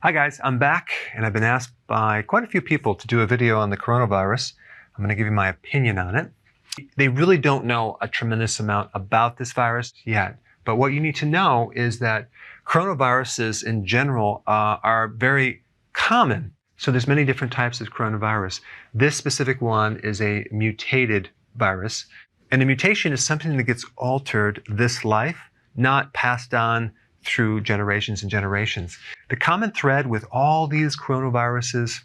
Hi guys, I'm back and I've been asked by quite a few people to do a video on the coronavirus. I'm going to give you my opinion on it. They really don't know a tremendous amount about this virus yet, but what you need to know is that coronaviruses in general are very common. So there's many different types of coronavirus. This specific one is a mutated virus, and the mutation is something that gets altered this life, not passed on through generations and generations. The common thread with all these coronaviruses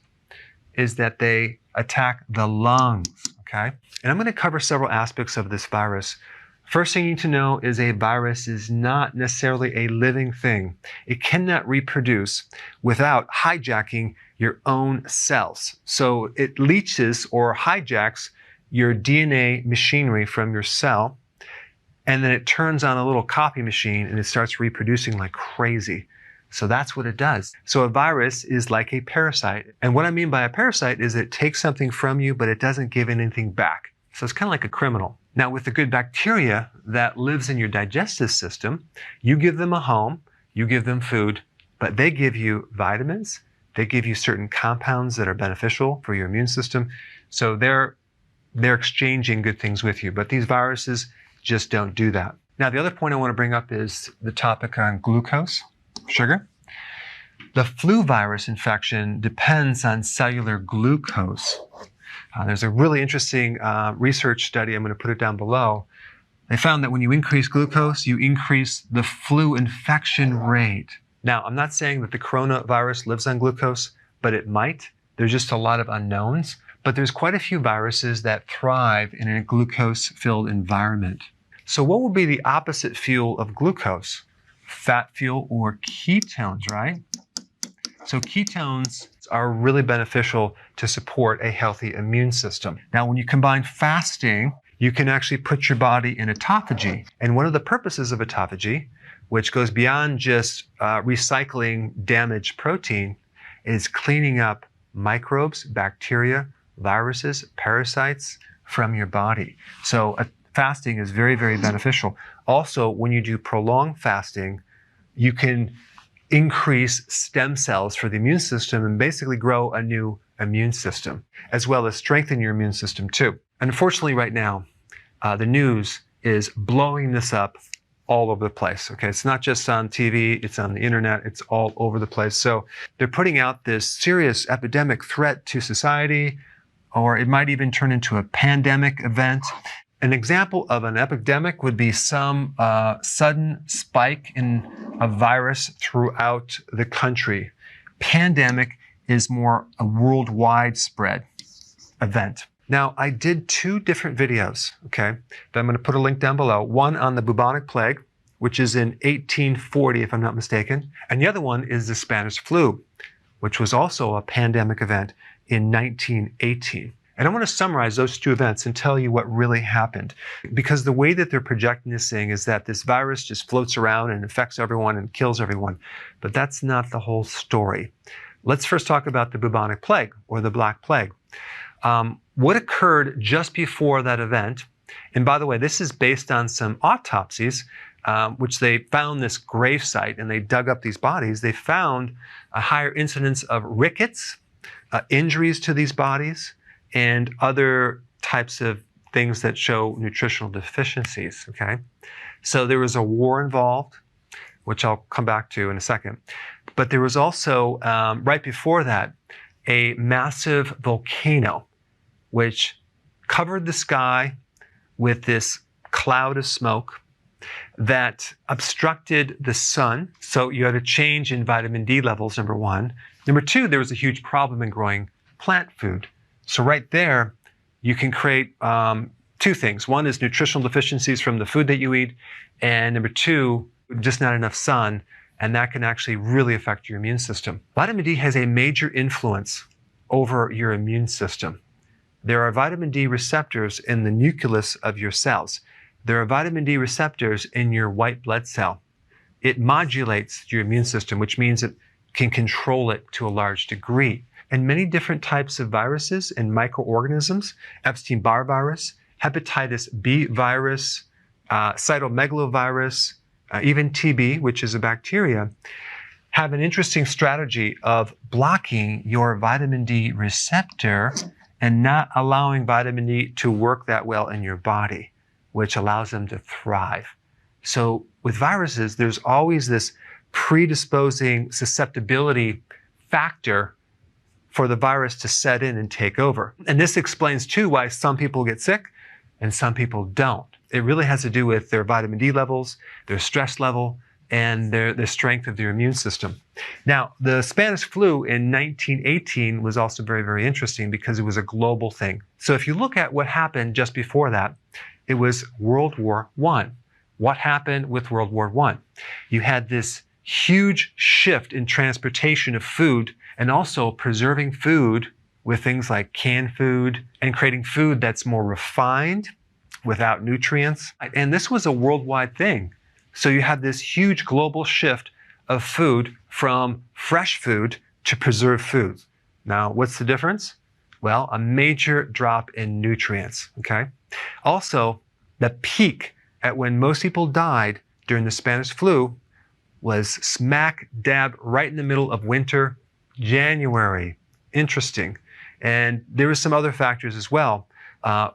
is that they attack the lungs, okay? And I'm going to cover several aspects of this virus. First thing you need to know is a virus is not necessarily a living thing. It cannot reproduce without hijacking your own cells. So it leaches or hijacks your DNA machinery from your cell, and then it turns on a little copy machine and it starts reproducing like crazy. So that's what it does. So a virus is like a parasite. And what I mean by a parasite is it takes something from you, but it doesn't give anything back. So it's kind of like a criminal. Now with the good bacteria that lives in your digestive system, you give them a home, you give them food, but they give you vitamins, they give you certain compounds that are beneficial for your immune system. So they're exchanging good things with you. But these viruses just don't do that. Now, the other point I want to bring up is the topic on glucose, sugar. The flu virus infection depends on cellular glucose. There's a really interesting research study, I'm going to put it down below. They found that when you increase glucose, you increase the flu infection rate. Now, I'm not saying that the coronavirus lives on glucose, but it might. There's just a lot of unknowns. But there's quite a few viruses that thrive in a glucose-filled environment. So what would be the opposite fuel of glucose? Fat fuel or ketones, right? So ketones are really beneficial to support a healthy immune system. Now, when you combine fasting, you can actually put your body in autophagy. And one of the purposes of autophagy, which goes beyond just recycling damaged protein, is cleaning up microbes, bacteria, viruses, parasites from your body. So fasting is very, very beneficial. Also, when you do prolonged fasting, you can increase stem cells for the immune system and basically grow a new immune system, as well as strengthen your immune system too. Unfortunately, right now, the news is blowing this up all over the place. Okay, it's not just on TV, it's on the internet, it's all over the place. So they're putting out this serious epidemic threat to society, or it might even turn into a pandemic event. An example of an epidemic would be some sudden spike in a virus throughout the country. Pandemic is more a worldwide spread event. Now, I did two different videos, okay, that I'm going to put a link down below. One on the bubonic plague, which is in 1840, if I'm not mistaken. And the other one is the Spanish flu, which was also a pandemic event in 1918. And I want to summarize those two events and tell you what really happened. Because the way that they're projecting this thing is that this virus just floats around and infects everyone and kills everyone. But that's not the whole story. Let's first talk about the bubonic plague, or the Black Plague. What occurred just before that event, and by the way, this is based on some autopsies, which they found this grave site and they dug up these bodies. They found a higher incidence of rickets, injuries to these bodies, and other types of things that show nutritional deficiencies, okay? So there was a war involved, which I'll come back to in a second. But there was also, right before that, a massive volcano, which covered the sky with this cloud of smoke that obstructed the sun. So you had a change in vitamin D levels, number one. Number two, there was a huge problem in growing plant food. So right there, you can create two things. One is nutritional deficiencies from the food that you eat. And number two, just not enough sun. And that can actually really affect your immune system. Vitamin D has a major influence over your immune system. There are vitamin D receptors in the nucleus of your cells. There are vitamin D receptors in your white blood cell. It modulates your immune system, which means it can control it to a large degree. And many different types of viruses and microorganisms, Epstein-Barr virus, hepatitis B virus, cytomegalovirus, even TB, which is a bacteria, have an interesting strategy of blocking your vitamin D receptor and not allowing vitamin D to work that well in your body, which allows them to thrive. So with viruses, there's always this predisposing susceptibility factor for the virus to set in and take over. And this explains too why some people get sick and some people don't. It really has to do with their vitamin D levels, their stress level, and the strength of their immune system. Now, the Spanish flu in 1918 was also very, very interesting because it was a global thing. So if you look at what happened just before that, it was World War I. What happened with World War I? You had this huge shift in transportation of food and also preserving food with things like canned food and creating food that's more refined without nutrients. And this was a worldwide thing. So you have this huge global shift of food from fresh food to preserved foods. Now, what's the difference? Well, a major drop in nutrients, okay? Also, the peak at when most people died during the Spanish flu was smack dab right in the middle of winter, January. Interesting. And there were some other factors as well.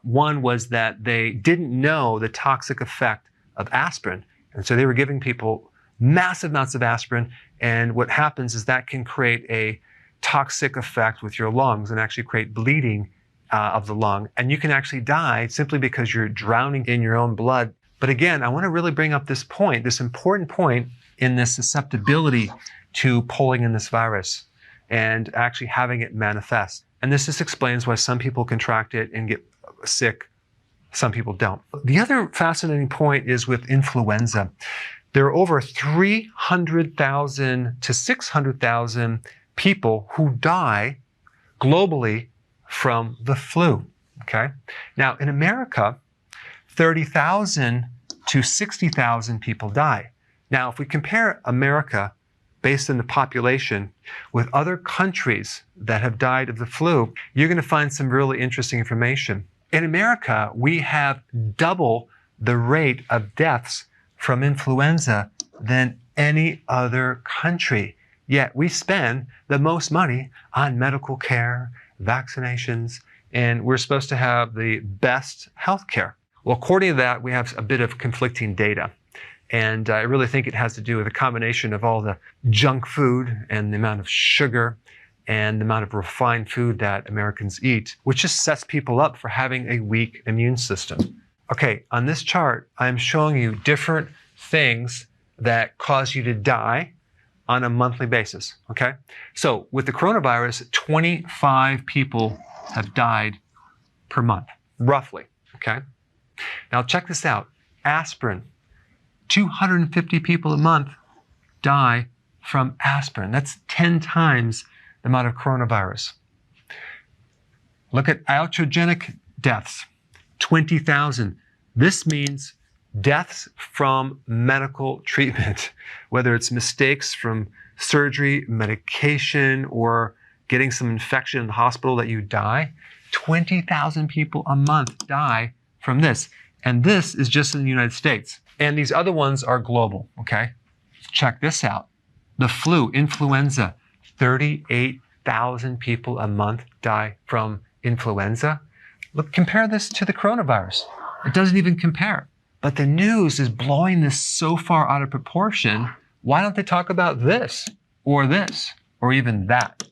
One was that they didn't know the toxic effect of aspirin. And so they were giving people massive amounts of aspirin. And what happens is that can create a toxic effect with your lungs and actually create bleeding of the lung. And you can actually die simply because you're drowning in your own blood. But again, I want to really bring up this point, this important point in this susceptibility to pulling in this virus and actually having it manifest. And this just explains why some people contract it and get sick, some people don't. The other fascinating point is with influenza. There are over 300,000 to 600,000 people who die globally from the flu, okay? Now, in America, 30,000 to 60,000 people die. Now, if we compare America based on the population with other countries that have died of the flu, you're going to find some really interesting information. In America, we have double the rate of deaths from influenza than any other country. Yet we spend the most money on medical care, vaccinations, and we're supposed to have the best health care. Well, according to that, we have a bit of conflicting data. And I really think it has to do with a combination of all the junk food and the amount of sugar and the amount of refined food that Americans eat, which just sets people up for having a weak immune system. Okay, on this chart, I'm showing you different things that cause you to die on a monthly basis, okay? So with the coronavirus, 25 people have died per month, roughly, okay? Now check this out. Aspirin, 250 people a month die from aspirin. That's 10 times the amount of coronavirus. Look at iatrogenic deaths, 20,000. This means deaths from medical treatment, whether it's mistakes from surgery, medication, or getting some infection in the hospital that you die. 20,000 people a month die from this. And this is just in the United States. And these other ones are global, okay? Check this out. The flu, influenza, 38,000 people a month die from influenza. Look, compare this to the coronavirus. It doesn't even compare. But the news is blowing this so far out of proportion. Why don't they talk about this, or even that?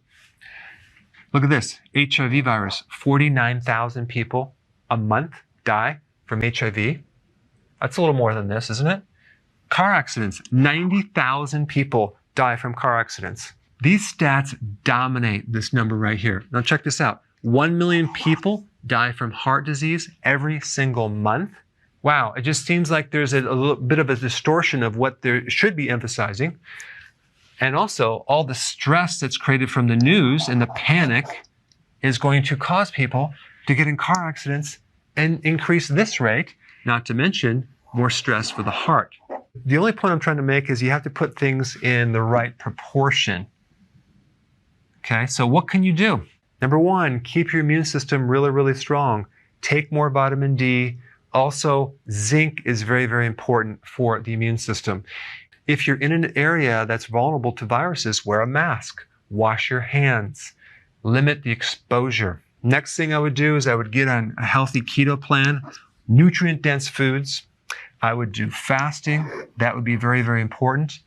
Look at this, HIV virus. 49,000 people a month die from HIV. That's a little more than this, isn't it? Car accidents, 90,000 people die from car accidents. These stats dominate this number right here. Now check this out. 1 million people die from heart disease every single month. Wow, it just seems like there's a little bit of a distortion of what there should be emphasizing. And also, all the stress that's created from the news and the panic is going to cause people to get in car accidents and increase this rate, not to mention more stress for the heart. The only point I'm trying to make is you have to put things in the right proportion. Okay, so what can you do? Number one, keep your immune system really, really strong. Take more vitamin D. Also, zinc is very, very important for the immune system. If you're in an area that's vulnerable to viruses, wear a mask, wash your hands, limit the exposure. Next thing I would do is I would get on a healthy keto plan, nutrient-dense foods. I would do fasting. That would be very, very important.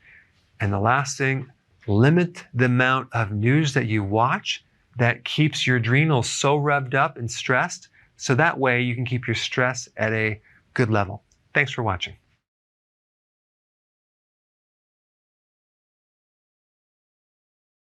And the last thing, limit the amount of news that you watch that keeps your adrenals so revved up and stressed, so that way you can keep your stress at a good level. Thanks for watching.